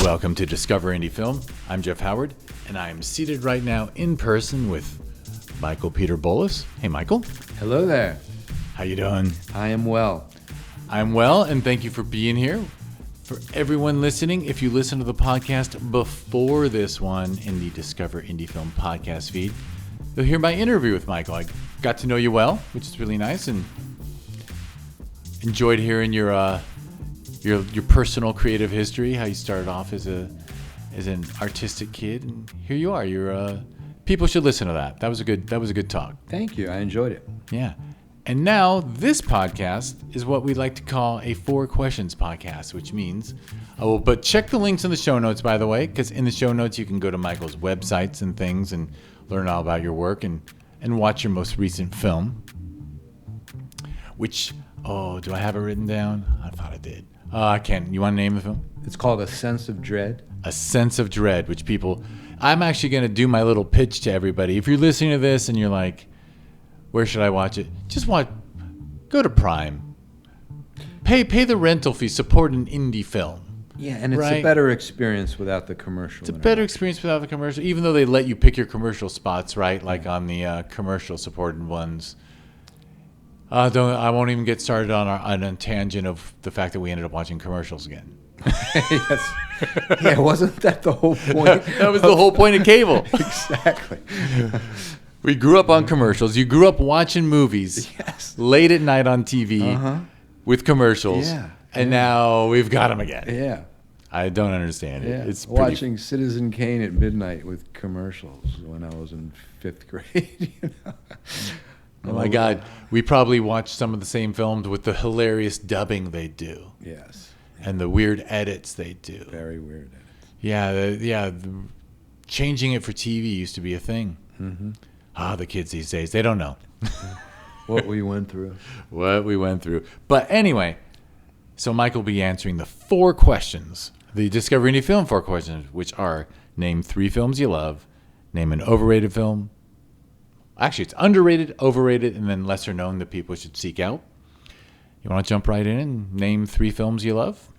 Welcome to Discover Indie Film. I'm Jeff Howard, and I am seated right now in person with Michael Peter Bolus. Hey, Michael. Hello there. How you doing? I am well. I'm well, and thank you for being here. For everyone listening, if you listen to the podcast before this one in the Discover Indie Film podcast feed, you'll hear my interview with Michael. I got to know you well, which is really nice, and enjoyed hearing your personal creative history, how you started off as an artistic kid, and here you are. People should listen to that. That was a good talk. Thank you. I enjoyed it. Yeah. And now this podcast is what we like to call a 4 questions podcast, which means, but check the links in the show notes, by the way, because in the show notes you can go to Michael's websites and things and learn all about your work and watch your most recent film, which, do I have it written down? I thought I did. I can't. You want to name the film? It's called A Sense of Dread. A Sense of Dread, which I'm actually going to do my little pitch to everybody. If you're listening to this and you're like, where should I watch it? Go to Prime. Pay the rental fee. Support an indie film. Yeah, and it's right? a better experience without the commercial. It's a better experience without the commercial, even though they let you pick your commercial spots, right? Like on the commercial supported ones. I won't even get started on a tangent of the fact that we ended up watching commercials again. Yes. Yeah, wasn't that the whole point? That was the whole point of cable. Exactly. We grew up on commercials. You grew up watching movies late at night on TV with commercials. Yeah. And now we've got them again. Yeah. I don't understand it. Yeah. It's watching Citizen Kane at midnight with commercials when I was in 5th grade. You know? Oh my God. We probably watched some of the same films with the hilarious dubbing they do. Yes. And the weird edits they do. Very weird edits. Yeah. Changing it for TV used to be a thing. Mm-hmm. The kids these days, they don't know. What we went through. But anyway, so Michael will be answering the 4 questions, the Discover Indie Film 4 questions, which are: name 3 films you love, name an overrated film. Actually, it's underrated, overrated, and then lesser known that people should seek out. You want to jump right in and name 3 films you love?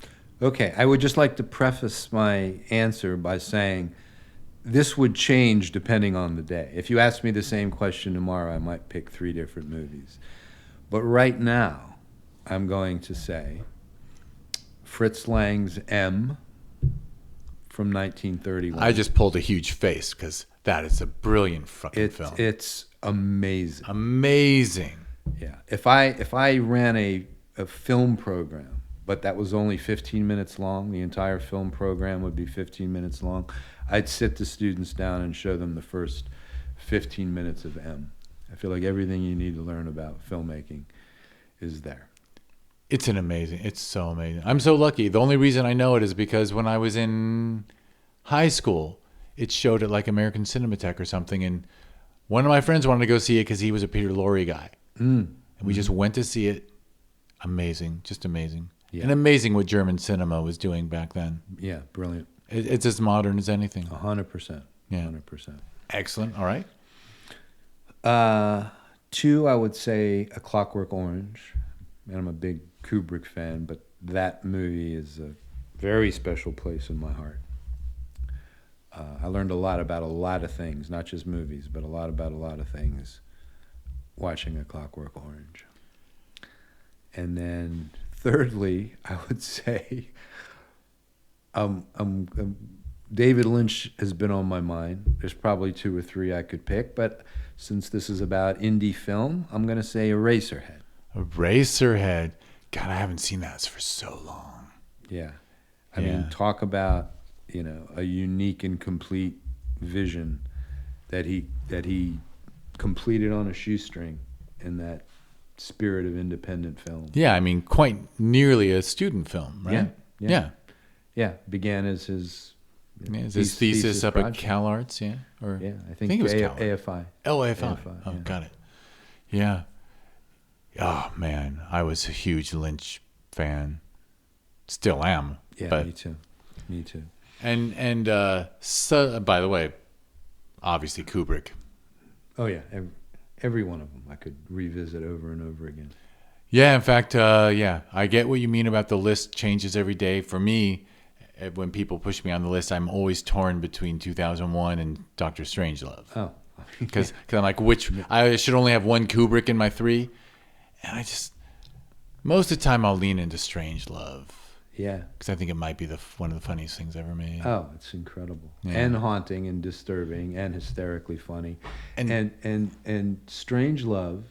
Okay, I would just like to preface my answer by saying this would change depending on the day. If you asked me the same question tomorrow, I might pick 3 different movies. But right now, I'm going to say Fritz Lang's M from 1931. I just pulled a huge face because that is a brilliant fucking film. It's amazing. Amazing. Yeah. If I ran a film program, but that was only 15 minutes long, the entire film program would be 15 minutes long, I'd sit the students down and show them the first 15 minutes of M. I feel like everything you need to learn about filmmaking is there. It's so amazing. I'm so lucky. The only reason I know it is because when I was in high school, it showed at like American Cinematheque or something, and one of my friends wanted to go see it because he was a Peter Lorre guy. And we just went to see it. Amazing. Just amazing. Yeah. And amazing what German cinema was doing back then. Yeah, brilliant. It's as modern as anything. 100%. Yeah. 100%. Excellent. All right. 2, I would say A Clockwork Orange. And I'm a big Kubrick fan, but that movie is a very special place in my heart. I learned a lot about a lot of things, not just movies, but about a lot of things watching A Clockwork Orange. And then thirdly, I would say David Lynch has been on my mind. There's probably 2 or 3 I could pick, but since this is about indie film, I'm going to say Eraserhead. Eraserhead. God, I haven't seen that for so long. Yeah. I mean, talk about, a unique and complete vision that he completed on a shoestring in that spirit of independent film. Yeah, I mean, quite nearly a student film, right? Yeah. Began as his thesis up project. at CalArts, yeah? Or I think it was AFI. Oh, AFI. Oh, yeah. Got it. Yeah. Oh, man, I was a huge Lynch fan. Still am. Yeah, but, me too. And so, by the way, obviously Kubrick. Oh, yeah. Every one of them I could revisit over and over again. Yeah, in fact, I get what you mean about the list changes every day. For me, when people push me on the list, I'm always torn between 2001 and Doctor Strangelove. Oh. Because I'm like, I should only have one Kubrick in my three. And most of the time I'll lean into Strangelove. Yeah. Because I think it might be one of the funniest things ever made. Oh, it's incredible. Yeah. And haunting and disturbing and hysterically funny. And Strangelove,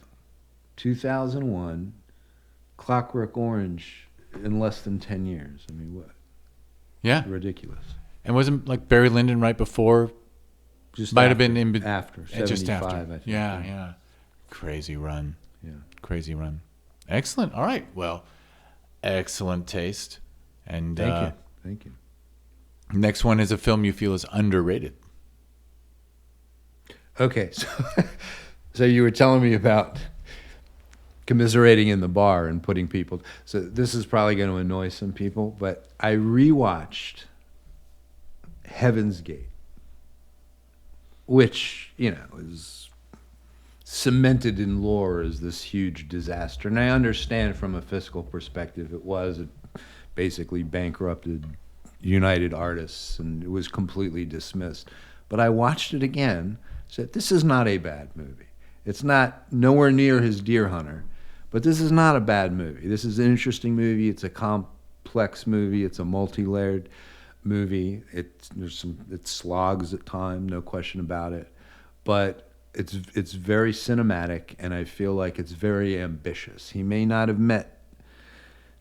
2001, Clockwork Orange in less than 10 years. I mean, what? Yeah. Ridiculous. And wasn't like Barry Lyndon right before? Just might after, have been after 75, just after. I think. Yeah. Crazy run. Yeah. Crazy run. Excellent. All right. Well, excellent taste. And Thank you. Next one is a film you feel is underrated. Okay, so you were telling me about commiserating in the bar and putting people. So this is probably going to annoy some people, but I rewatched Heaven's Gate, which, is cemented in lore as this huge disaster. And I understand from a fiscal perspective it basically bankrupted United Artists, and it was completely dismissed. But I watched it again, said, this is not a bad movie. It's not nowhere near his Deer Hunter, but this is not a bad movie. This is an interesting movie. It's a complex movie. It's a multi-layered movie. It slogs at time, no question about it. But it's very cinematic, and I feel like it's very ambitious. He may not have met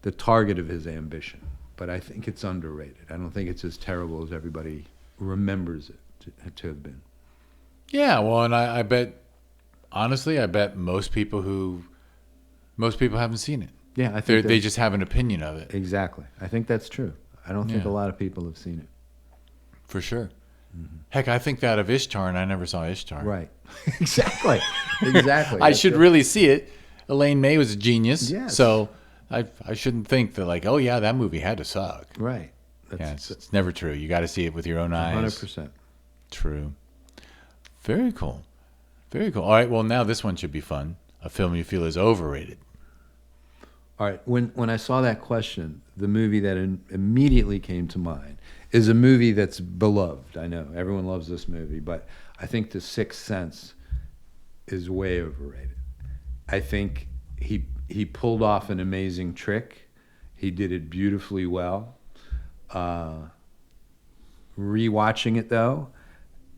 the target of his ambition, but I think it's underrated. I don't think it's as terrible as everybody remembers it to have been. Yeah, well, and I bet, honestly, most people haven't seen it. Yeah, I think they just have an opinion of it. Exactly. I think that's true. I don't think a lot of people have seen it. For sure. Mm-hmm. Heck, I think that of Ishtar, and I never saw Ishtar. Right. Exactly. I should really see it. Elaine May was a genius. Yes. So I shouldn't think that like, oh yeah, that movie had to suck. Right. It's never true. You got to see it with your own eyes. 100%. True. Very cool. Very cool. All right. Well, now this one should be fun. A film you feel is overrated. All right. When I saw that question, the movie that immediately came to mind is a movie that's beloved. I know everyone loves this movie, but I think The Sixth Sense is way overrated. I think he pulled off an amazing trick. He did it beautifully well. Rewatching it though,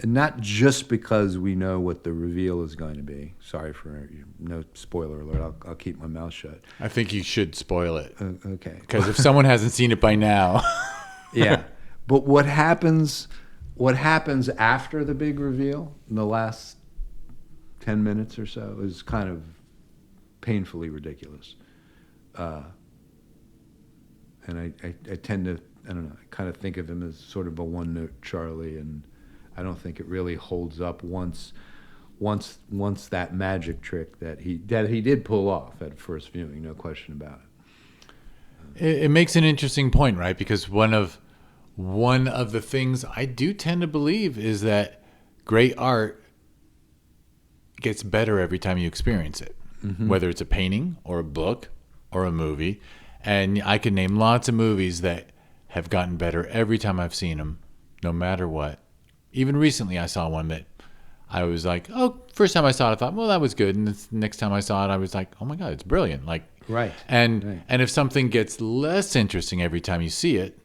and not just because we know what the reveal is going to be. Sorry for no spoiler alert. I'll keep my mouth shut. I think you should spoil it. Okay. Because if someone hasn't seen it by now. Yeah. But what happens after the big reveal in the last 10 minutes or so is kind of painfully ridiculous. And I tend to, I don't know, I kind of think of him as sort of a one-note Charlie, and I don't think it really holds up once that magic trick that he did pull off at first viewing, no question about it. It makes an interesting point, right? Because one of the things I do tend to believe is that great art gets better every time you experience it, whether it's a painting or a book or a movie. And I can name lots of movies that have gotten better every time I've seen them, no matter what. Even recently I saw one that I was like, oh, first time I saw it, I thought, well, that was good. And the next time I saw it, I was like, oh my God, it's brilliant. Like, right. And if something gets less interesting every time you see it,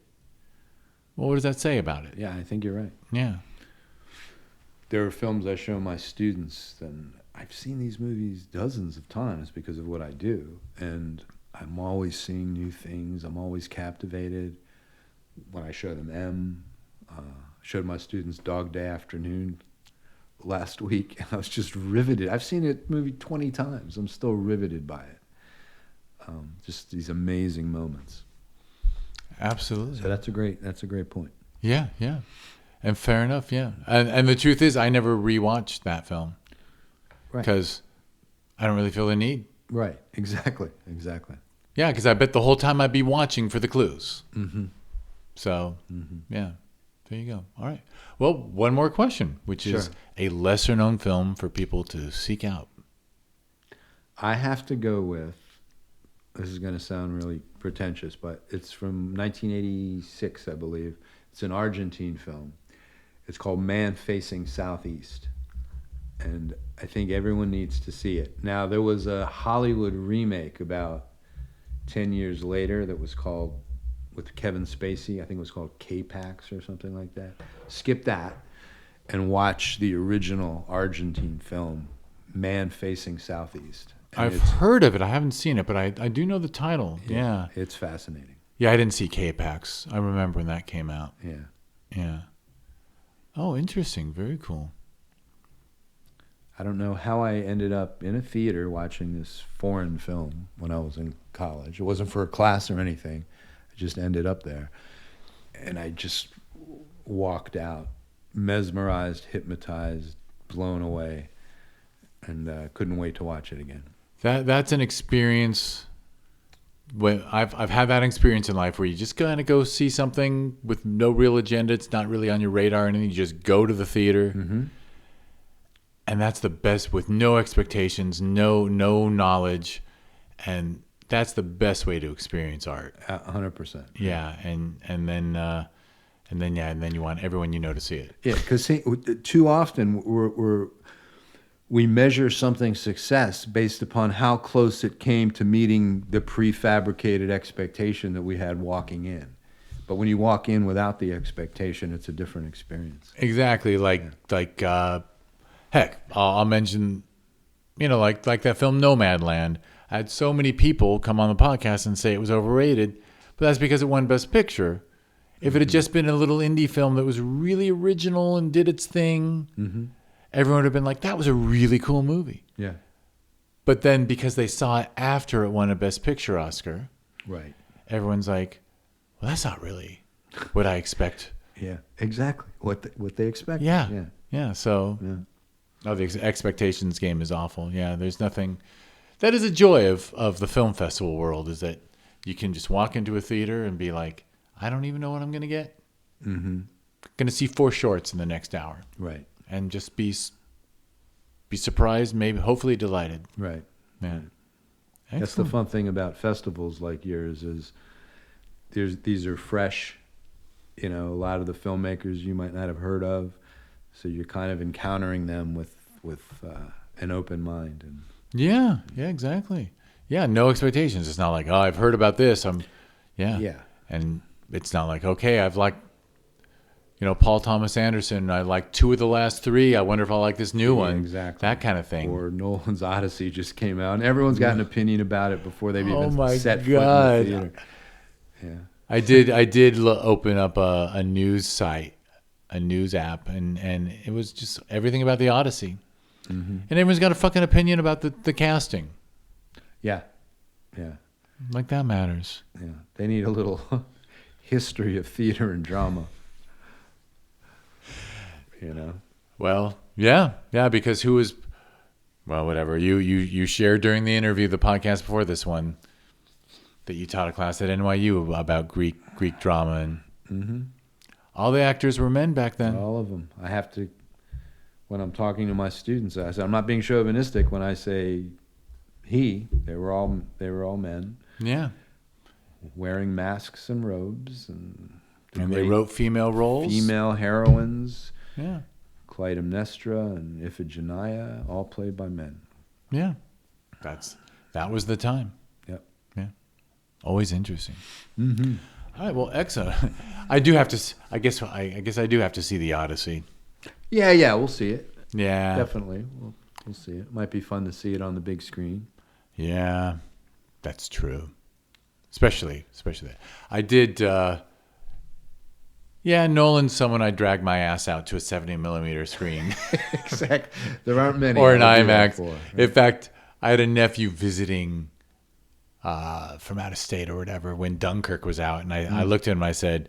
well, what does that say about it? Yeah, I think you're right. Yeah. There are films I show my students, and I've seen these movies dozens of times because of what I do. And I'm always seeing new things. I'm always captivated. When I show them showed my students Dog Day Afternoon last week, and I was just riveted. I've seen it movie 20 times. I'm still riveted by it. Just these amazing moments. Absolutely. So that's a great point. Yeah. And fair enough, yeah. And the truth is, I never rewatched that film. Right. Because I don't really feel the need. Right, exactly. Yeah, because I bet the whole time I'd be watching for the clues. Mm-hmm. So, yeah, there you go. All right. Well, one more question, which is a lesser-known film for people to seek out. I have to go with This is going to sound really pretentious, but it's from 1986, I believe. It's an Argentine film. It's called Man Facing Southeast. And I think everyone needs to see it. Now, there was a Hollywood remake about 10 years later that was called, with Kevin Spacey, I think it was called K-Pax or something like that. Skip that and watch the original Argentine film, Man Facing Southeast. And I've heard of it. I haven't seen it, but I do know the title. Yeah. It's fascinating. Yeah, I didn't see K-Pax. I remember when that came out. Yeah. Yeah. Oh, interesting. Very cool. I don't know how I ended up in a theater watching this foreign film when I was in college. It wasn't for a class or anything. I just ended up there. And I just walked out, mesmerized, hypnotized, blown away, and couldn't wait to watch it again. That's an experience. When I've had that experience in life where you just kind of go see something with no real agenda. It's not really on your radar or anything. You just go to the theater. Mm-hmm. And that's the best, with no expectations, no knowledge, and that's the best way to experience art. 100%. Yeah, and then you want everyone you know to see it. Yeah, because too often we measure something's success based upon how close it came to meeting the prefabricated expectation that we had walking in. But when you walk in without the expectation, it's a different experience. Exactly, heck, I'll mention, like that film Nomadland. I had so many people come on the podcast and say it was overrated, but that's because it won Best Picture. If it had just been a little indie film that was really original and did its thing, everyone would have been like, that was a really cool movie. Yeah. But then because they saw it after it won a Best Picture Oscar, Right. everyone's like, well, that's not really what I expect. Yeah, exactly. What they expect. Yeah. So... Yeah. Oh, the expectations game is awful. Yeah, there's nothing. That is a joy of the film festival world, is that you can just walk into a theater and be like, I don't even know what I'm going to get. Mm-hmm. Going to see 4 shorts in the next hour. Right. And just be surprised, maybe, hopefully delighted. Right. Yeah. That's the Excellent. fun thing about festivals like yours is these are fresh. A lot of the filmmakers you might not have heard of. So you're kind of encountering them with an open mind. And Yeah, exactly. Yeah, no expectations. It's not like, oh, I've heard about this. Yeah. And it's not like, okay, I've liked, Paul Thomas Anderson. I like 2 of the last 3. I wonder if I'll like this new one. Exactly. That kind of thing. Or Nolan's Odyssey just came out, and everyone's got an opinion about it before they've even set foot God. in the theater. Yeah. I did open up a news site, a news app, and it was just everything about the Odyssey. Mm-hmm. And everyone's got a fucking opinion about the casting. Yeah. Like that matters. Yeah. They need a little history of theater and drama. Well, yeah, because whatever. You shared during the interview, the podcast before this one, that you taught a class at NYU about Greek drama, and all the actors were men back then. All of them. I have to, when I'm talking to my students, I say, I'm not being chauvinistic when I say they were all men. Yeah. Wearing masks and robes, and they wrote female roles. Female heroines. Yeah. Clytemnestra and Iphigenia, all played by men. Yeah. That was the time. Yep. Yeah. Always interesting. Mm-hmm. All right. Well, excellent. I do have to. I guess I do have to see the Odyssey. Yeah. We'll see it. Yeah. Definitely. We'll see it. Might be fun to see it on the big screen. Yeah, that's true. Especially that. I did. Nolan's someone I drag my ass out to a 70mm screen. Exactly. There aren't many. Or an I'll do that IMAX. for. In fact, I had a nephew visiting from out of state or whatever when Dunkirk was out, and I looked at him and I said,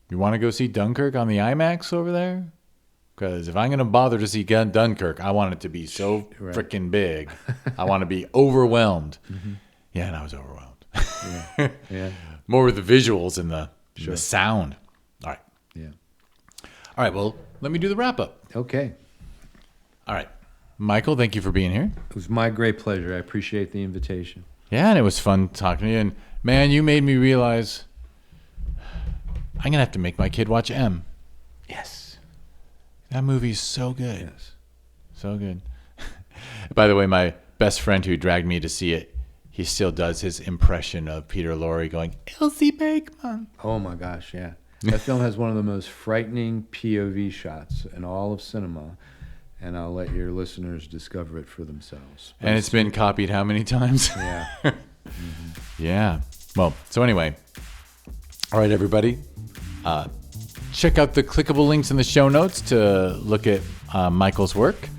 "You want to go see Dunkirk on the IMAX over there? Because if I'm going to bother to see Dunkirk, I want it to be so freaking big. I want to be overwhelmed." Mm-hmm. Yeah, and I was overwhelmed. Yeah. More with the visuals and the sound. All right. Yeah. All right, well, let me do the wrap-up. Okay. All right. Michael, thank you for being here. It was my great pleasure. I appreciate the invitation. Yeah, and it was fun talking to you. And man, you made me realize I'm gonna have to make my kid watch M. Yes. That movie is so good. Yes. So good. By the way, my best friend who dragged me to see it, he still does his impression of Peter Lorre going, Elsie Bakeman. Oh my gosh, yeah. That film has one of the most frightening POV shots in all of cinema, and I'll let your listeners discover it for themselves. And it's been copied how many times? Yeah. Yeah. Well, so anyway. All right, everybody. Check out the clickable links in the show notes to look at Michael's work.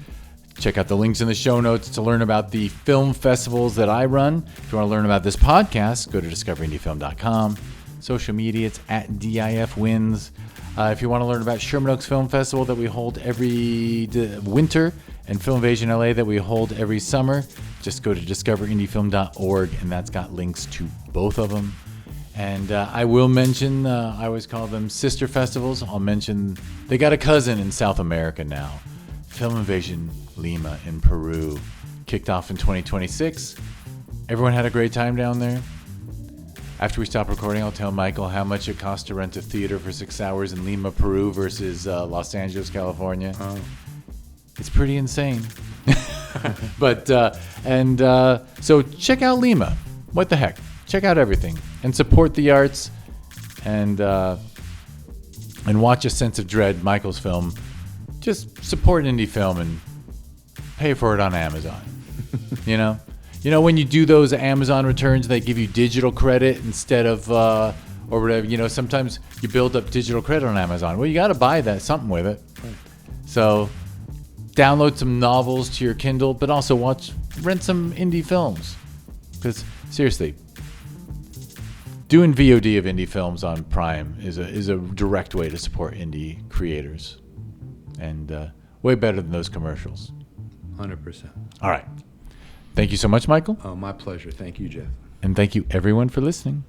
Check out the links in the show notes to learn about the film festivals that I run. If you want to learn about this podcast, go to discoverindiefilm.com. Social media, it's at DIFWins. If you want to learn about Sherman Oaks Film Festival that we hold every winter and Film Invasion LA that we hold every summer, just go to discoverindiefilm.org, and that's got links to both of them. And I will mention, I always call them sister festivals. I'll mention they got a cousin in South America now. Film Invasion Lima in Peru kicked off in 2026. Everyone had a great time down there. After we stop recording, I'll tell Michael how much it costs to rent a theater for 6 hours in Lima, Peru versus Los Angeles, California. Oh. It's pretty insane. But, so check out Lima. What the heck? Check out everything and support the arts and watch A Sense of Dread, Michael's film. Just support indie film and pay for it on Amazon. You know? You know, when you do those Amazon returns, they give you digital credit instead of, or whatever. You know, sometimes you build up digital credit on Amazon. Well, you got to buy something with it. Right. So download some novels to your Kindle, but also rent some indie films. Because seriously, doing VOD of indie films on Prime is a direct way to support indie creators. And way better than those commercials. 100%. All right. Thank you so much, Michael. Oh, my pleasure. Thank you, Jeff. And thank you, everyone, for listening.